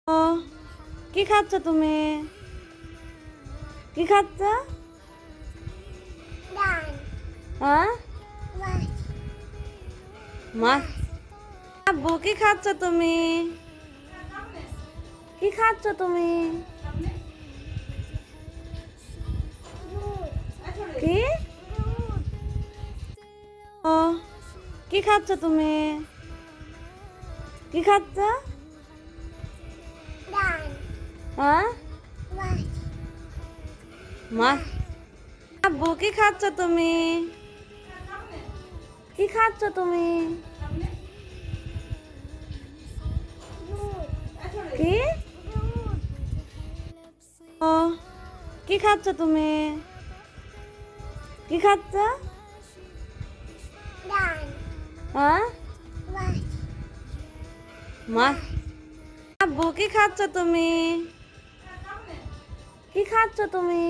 ও কি খাচ্ছ তুমি? কি খাচ্ছ? হ্যাঁ মাছ। আব্বু কি খাচ্ছ তুমি? কি খাচ্ছ তুমি? কি ও কি খাচ্ছ তুমি? কি খাচ্ছ? হ্যাঁ মাছ। আব্বু কি খাচ্ছ তুমি? কি খাচ্ছ তুমি? কি ও কি খাচ্ছ তুমি? কি খাচ্ছ? হ্যাঁ মাছ। আব্বু কি খাচ্ছ তুমি? কি খাচ্ছ তুমি?